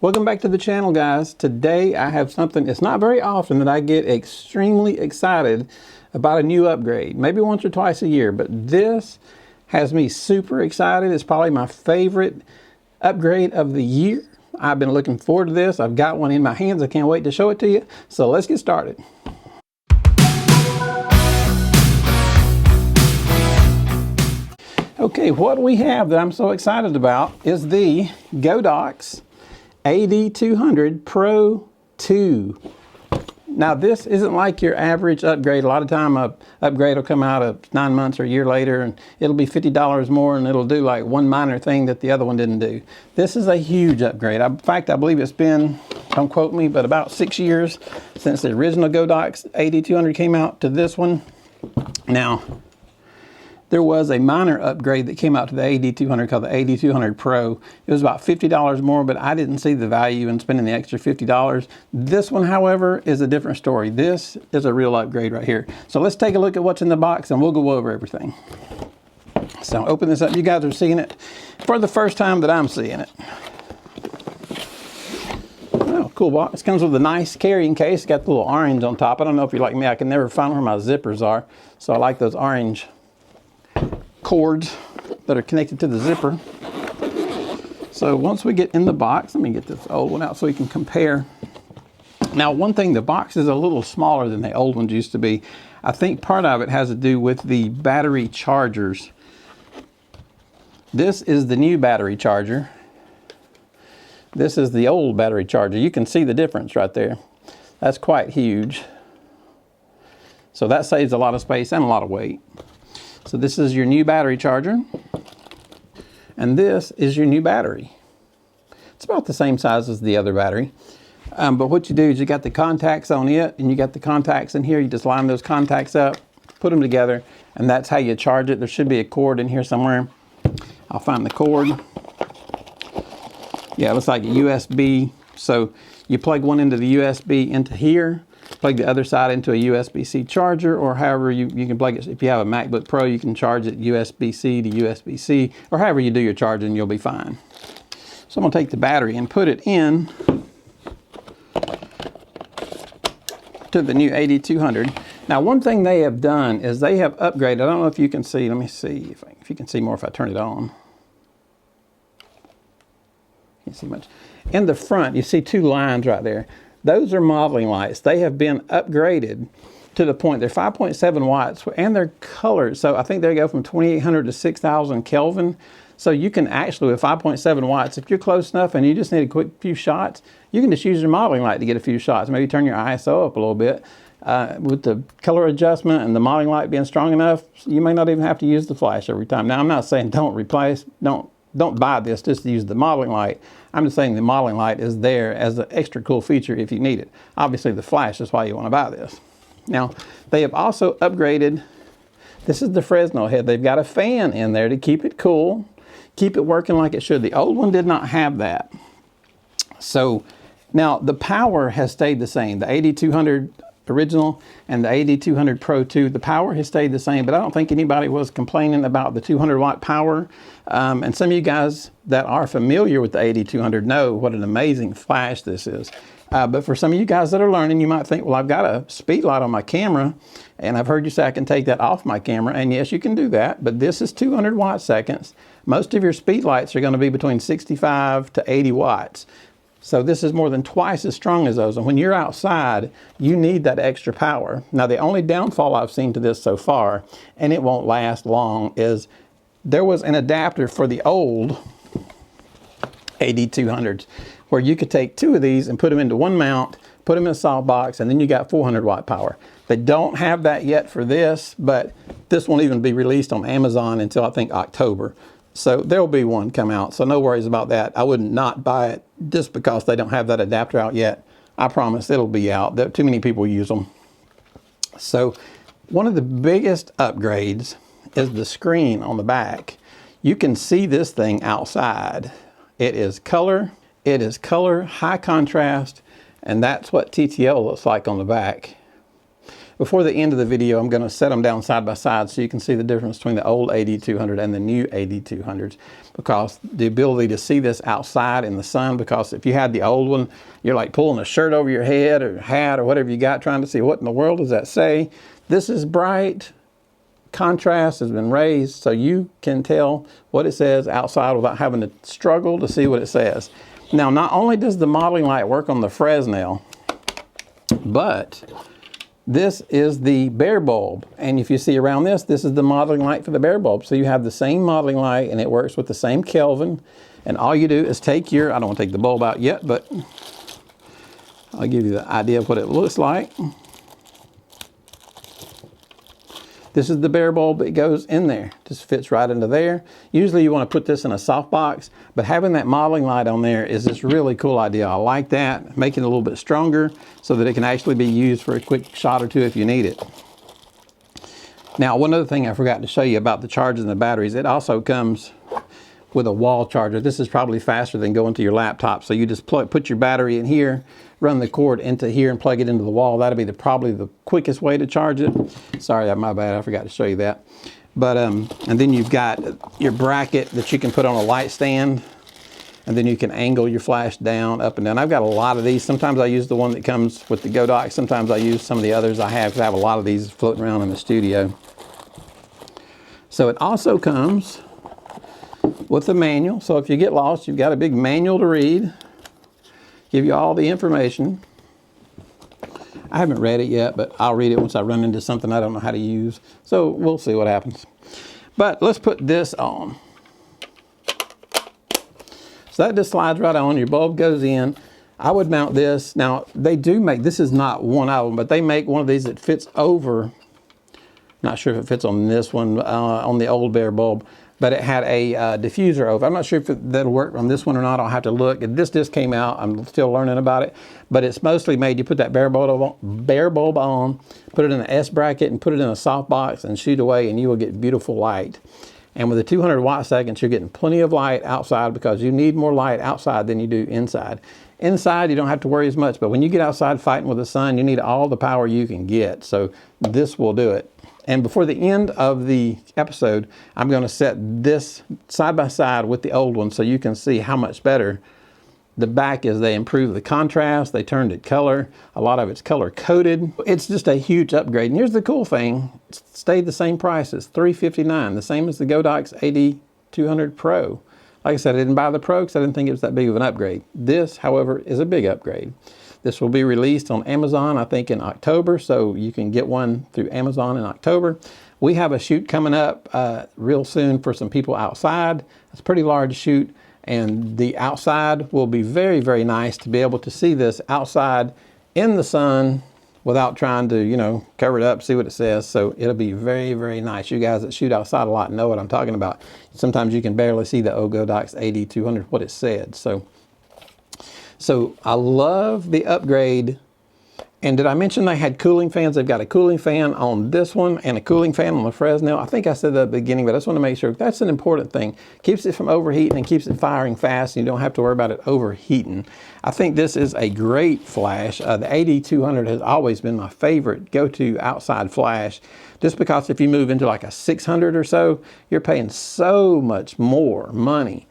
Welcome back to the channel, guys. Today I have something, it's not very often that I get extremely excited about a new upgrade. Maybe once or twice a year, but this has me super excited. It's probably my favorite upgrade of the year. I've been looking forward to this. I've got one in my hands. I can't wait to show it to you. So let's get started. Okay, what we have that I'm so excited about is the Godox AD200 Pro II. Now this isn't like your average upgrade. A lot of time a upgrade will come out of 9 months or a year later and it'll be $50 more and it'll do like one minor thing that the other one didn't do. This is a huge upgrade. In fact, I believe it's been, don't quote me, but about 6 years since the original Godox AD200 came out to this one. Now, there was a minor upgrade that came out to the AD200 called the AD200 Pro. It was about $50 more, but I didn't see the value in spending the extra $50. This one, however, is a different story. This is a real upgrade right here. So let's take a look at what's in the box and we'll go over everything. So open this up. You guys are seeing it for the first time that I'm seeing it. Oh, cool box. Comes with a nice carrying case. It's got the little orange on top. I don't know if you're like me. I can never find where my zippers are. So I like those orange cords that are connected to the zipper. So once we get in the box, let me get this old one out so we can compare. Now, one thing, the box is a little smaller than the old ones used to be. I think part of it has to do with the battery chargers. This is the new battery charger. This is the old battery charger. You can see the difference right there. That's quite huge. So that saves a lot of space and a lot of weight. So this is your new battery charger, and this is your new battery. It's about the same size as the other battery, but what you do is you got the contacts on it, and you got the contacts in here. You just line those contacts up, put them together, and that's how you charge it. There should be a cord in here somewhere. I'll find the cord. Yeah, it looks like a USB. So you plug one into the USB into here, plug the other side into a USB-C charger, or however you can plug it. If you have a MacBook Pro, you can charge it USB-C to USB-C, or however you do your charging, you'll be fine. So I'm gonna take the battery and put it in to the new AD200. Now, one thing they have done is they have upgraded. I don't know if you can see, let me see if you can see more if I turn it on. Can't see much. In the front, you see two lines right there. Those are modeling lights. They have been upgraded to the point they're 5.7 watts and they're colored. So I think they go from 2800 to 6000 Kelvin. So you can actually, with 5.7 watts, if you're close enough and you just need a quick few shots, you can just use your modeling light to get a few shots. Maybe turn your ISO up a little bit. With the color adjustment and the modeling light being strong enough, you may not even have to use the flash every time. Now, I'm not saying don't buy this just to use the modeling light. I'm just saying the modeling light is there as an extra cool feature if you need it. Obviously the flash is why you want to buy this. Now, they have also upgraded, this is the Fresnel head. They've got a fan in there to keep it cool, keep it working like it should. The old one did not have that. So now the power has stayed the same. The AD200 original and the AD200 Pro II, the power has stayed the same, but I don't think anybody was complaining about the 200 watt power. And some of you guys that are familiar with the AD200 know what an amazing flash this is. But for some of you guys that are learning, you might think, well, I've got a speed light on my camera, and I've heard you say I can take that off my camera, and yes, you can do that, but this is 200 watt seconds. Most of your speed lights are going to be between 65 to 80 watts. So this is more than twice as strong as those. And when you're outside, you need that extra power. Now, the only downfall I've seen to this so far, and it won't last long, is there was an adapter for the old AD200s where you could take two of these and put them into one mount, put them in a salt box, and then you got 400 watt power. They don't have that yet for this, but this won't even be released on Amazon until I think October. So there'll be one come out, so no worries about that. I would not buy it just because they don't have that adapter out yet. I promise it'll be out. Too many people use them. So one of the biggest upgrades is the screen on the back. You can see this thing outside. It is color, high contrast, and that's what TTL looks like on the back. before the end of the video, I'm going to set them down side by side so you can see the difference between the old AD200 and the new AD200s, because the ability to see this outside in the sun, because if you had the old one, you're like pulling a shirt over your head or hat or whatever you got, trying to see what in the world does that say. This is bright. Contrast has been raised so you can tell what it says outside without having to struggle to see what it says. Now, not only does the modeling light work on the Fresnel, but this is the bare bulb. And if you see around this, this is the modeling light for the bare bulb. So you have the same modeling light and it works with the same Kelvin. And all you do is take your, I don't want to take the bulb out yet, but I'll give you the idea of what it looks like. This is the bare bulb that goes in there. Just fits right into there. Usually you want to put this in a soft box, but having that modeling light on there is this really cool idea. I like that. Make it a little bit stronger so that it can actually be used for a quick shot or two if you need it. Now, one other thing I forgot to show you about the chargers and the batteries, it also comes with a wall charger. This is probably faster than going to your laptop. So you just put your battery in here, run the cord into here and plug it into the wall. That'll be probably the quickest way to charge it. Sorry, my bad, I forgot to show you that. But, and then you've got your bracket that you can put on a light stand, and then you can angle your flash down, up and down. I've got a lot of these. Sometimes I use the one that comes with the Godox. Sometimes I use some of the others I have, because I have a lot of these floating around in the studio. So it also comes with the manual. So if you get lost, you've got a big manual to read. Give you all the information. I haven't read it yet, but I'll read it once I run into something I don't know how to use. So we'll see what happens. But let's put this on. So that just slides right on. Your bulb goes in. I would mount this. Now, they do make, this is not one of them, but they make one of these that fits over. Not sure if it fits on this one, on the old bare bulb. But it had a diffuser over. I'm not sure if that'll work on this one or not. I'll have to look. This just came out. I'm still learning about it. But it's mostly made, you put that bare bulb on, put it in an S bracket and put it in a soft box and shoot away, and you will get beautiful light. And with the 200 watt seconds, you're getting plenty of light outside, because you need more light outside than you do inside. Inside, you don't have to worry as much, but when you get outside fighting with the sun, you need all the power you can get. So this will do it. And before the end of the episode, I'm going to set this side by side with the old one so you can see how much better the back is. They improved the contrast, they turned it color, a lot of it's color coded. It's just a huge upgrade. And here's the cool thing, it stayed the same price. It's $359, the same as the Godox AD200 Pro. Like I said, I didn't buy the Pro because I didn't think it was that big of an upgrade. This, however, is a big upgrade. This will be released on Amazon, I think, in October, so you can get one through Amazon in October. We have a shoot coming up real soon for some people outside. It's a pretty large shoot, and the outside will be very, very nice to be able to see this outside in the sun without trying to, you know, cover it up, see what it says. So it'll be very, very nice. You guys that shoot outside a lot know what I'm talking about. Sometimes you can barely see the old Godox AD200, what it said. So I love the upgrade. And did I mention they had cooling fans? They've got a cooling fan on this one and a cooling fan on the Fresnel. I think I said that at the beginning, but I just want to make sure. That's an important thing. Keeps it from overheating and keeps it firing fast, and you don't have to worry about it overheating. I think this is a great flash. The AD200 has always been my favorite go-to outside flash, just because if you move into like a 600 or so, you're paying so much more money.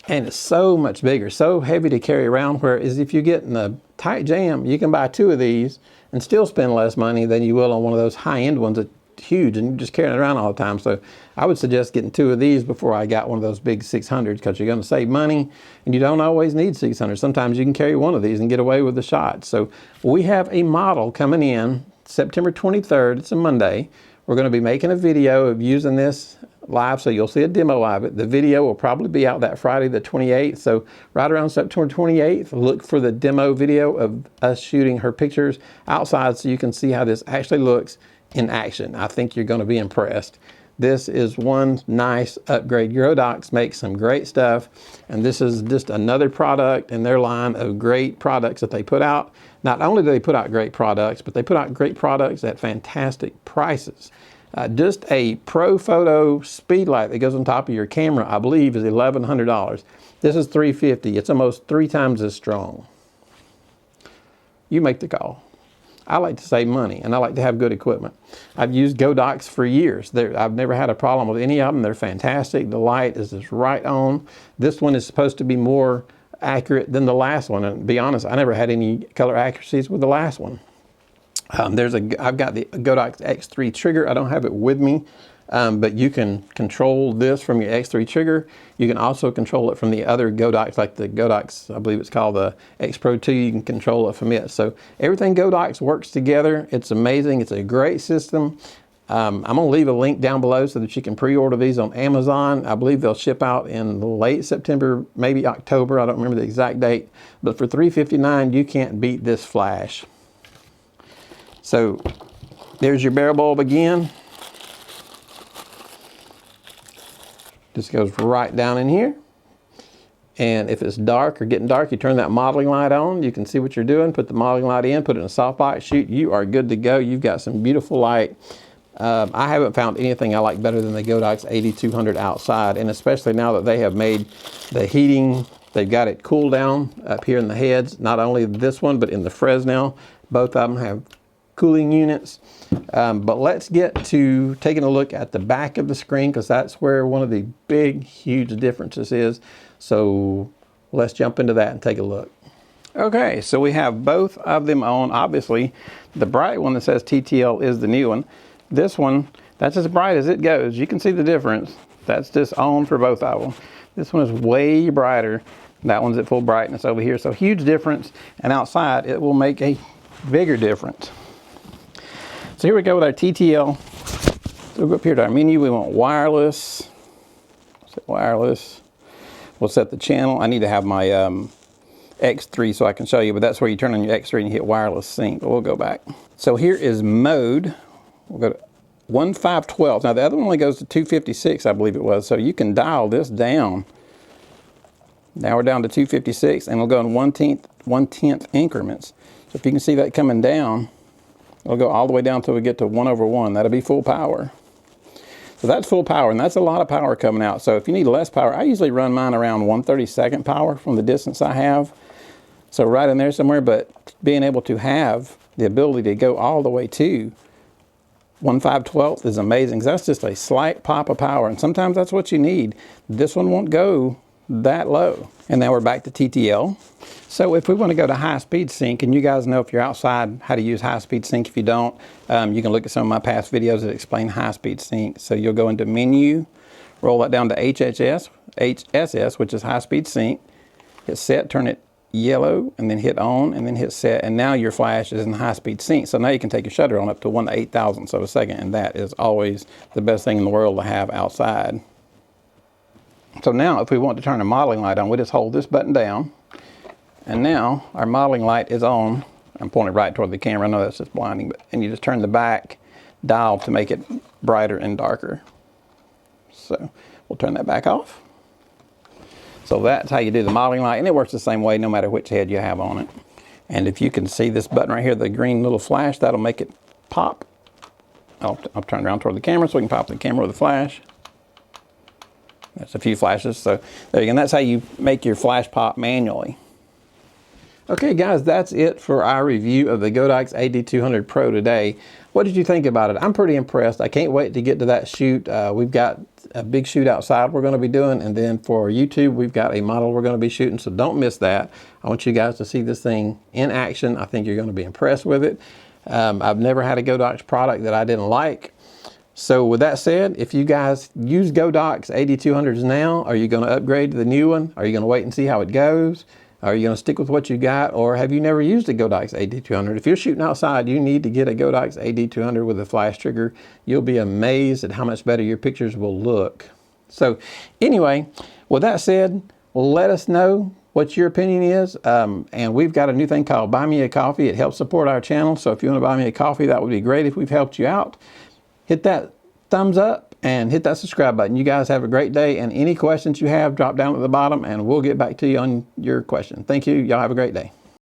And it's so much bigger, so heavy to carry around, whereas if you get in a tight jam, you can buy 2 of these and still spend less money than you will on one of those high-end ones that's huge and you're just carrying it around all the time. So I would suggest getting 2 of these before I got one of those big 600s, because you're going to save money and you don't always need 600. Sometimes you can carry one of these and get away with the shot. So we have a model coming in September 23rd. It's a Monday. We're going to be making a video of using this live, so you'll see a demo of it. The video will probably be out that Friday the 28th, so right around September 28th, look for the demo video of us shooting her pictures outside so you can see how this actually looks in action. I think you're going to be impressed. This is one nice upgrade. Godox makes some great stuff, and this is just another product in their line of great products that they put out. Not only do they put out great products, but they put out great products at fantastic prices. Just a Pro Photo speed light that goes on top of your camera, I believe, is $1,100. This is $350. It's almost 3 times as strong. You make the call. I like to save money and I like to have good equipment. I've used Godox for years. I've never had a problem with any of them. They're fantastic. The light is just right on. This one is supposed to be more accurate than the last one. And to be honest, I never had any color accuracies with the last one. I've got the Godox X3 trigger. I don't have it with me, but you can control this from your X3 trigger. You can also control it from the other Godox, like the Godox, I believe it's called the X Pro 2. You can control it from it. So everything Godox works together. It's amazing. It's a great system. I'm going to leave a link down below so that you can pre-order these on Amazon. I believe they'll ship out in late September, maybe October. I don't remember the exact date. But for $359, you can't beat this flash. So there's your barrel bulb again. Just goes right down in here. And if it's dark or getting dark, you turn that modeling light on. You can see what you're doing. Put the modeling light in, put it in a softbox, shoot. You are good to go. You've got some beautiful light. I haven't found anything I like better than the Godox 8200 outside, and especially now that they have made the heating, they've got it cool down up here in the heads. Not only this one, but in the Fresnel. Both of them have cooling units. But let's get to taking a look at the back of the screen, because that's where one of the big, huge differences is. So let's jump into that and take a look. Okay, so we have both of them on. Obviously, the bright one that says TTL is the new one. This one, that's as bright as it goes. You can see the difference. That's just on for both of them. This one is way brighter. That one's at full brightness over here. So huge difference. And outside, it will make a bigger difference. So here we go with our TTL. So we'll go up here to our menu. We want wireless. Set wireless. We'll set the channel. I need to have my X3 so I can show you, but that's where you turn on your X3 and you hit wireless sync. But we'll go back. So here is mode. We'll go to 1512. Now the other one only goes to 256, I believe it was. So you can dial this down. Now we're down to 256, and we'll go in 1/10 increments. So if you can see that coming down, it'll go all the way down until we get to 1/1. That'll be full power. So that's full power, and that's a lot of power coming out. So if you need less power, I usually run mine around 1/32 power from the distance I have. So right in there somewhere, but being able to have the ability to go all the way to 1/512 is amazing, because that's just a slight pop of power, and sometimes that's what you need. This one won't go that low. And now we're back to TTL. So if we want to go to high-speed sync, and you guys know if you're outside how to use high-speed sync. If you don't, you can look at some of my past videos that explain high-speed sync. So you'll go into menu, roll that down to HSS, which is high-speed sync. Hit set, turn it yellow, and then hit on, and then hit set, and now your flash is in high-speed sync. So now you can take your shutter on up to 1/8000th of a second, and that is always the best thing in the world to have outside. So now if we want to turn the modeling light on, we just hold this button down, and now our modeling light is on. I'm pointing right toward the camera. I know that's just blinding, and you just turn the back dial to make it brighter and darker. So we'll turn that back off. So that's how you do the modeling light, and it works the same way no matter which head you have on it. And if you can see this button right here, the green little flash, that'll make it pop. I'll turn around toward the camera so we can pop the camera with a flash. That's a few flashes. So there you go. And that's how you make your flash pop manually. Okay guys, that's it for our review of the Godox 8200 Pro today. What did you think about it? I'm pretty impressed. I can't wait to get to that shoot. We've got a big shoot outside we're going to be doing, and then for YouTube we've got a model we're going to be shooting, so don't miss that. I want you guys to see this thing in action. I think you're going to be impressed with it. I've never had a Godox product that I didn't like. So with that said, if you guys use Godox 8200s now, are you going to upgrade to the new one? Are you going to wait and see how it goes? Are you going to stick with what you got, or have you never used a Godox 8200? If you're shooting outside, you need to get a Godox 8200 with a flash trigger. You'll be amazed at how much better your pictures will look. So anyway, with that said, let us know what your opinion is. And we've got a new thing called Buy Me a Coffee. It helps support our channel. So if you want to buy me a coffee, that would be great if we've helped you out. Hit that thumbs up and hit that subscribe button. You guys have a great day, and any questions you have, drop down at the bottom and we'll get back to you on your question. Thank you. Y'all have a great day.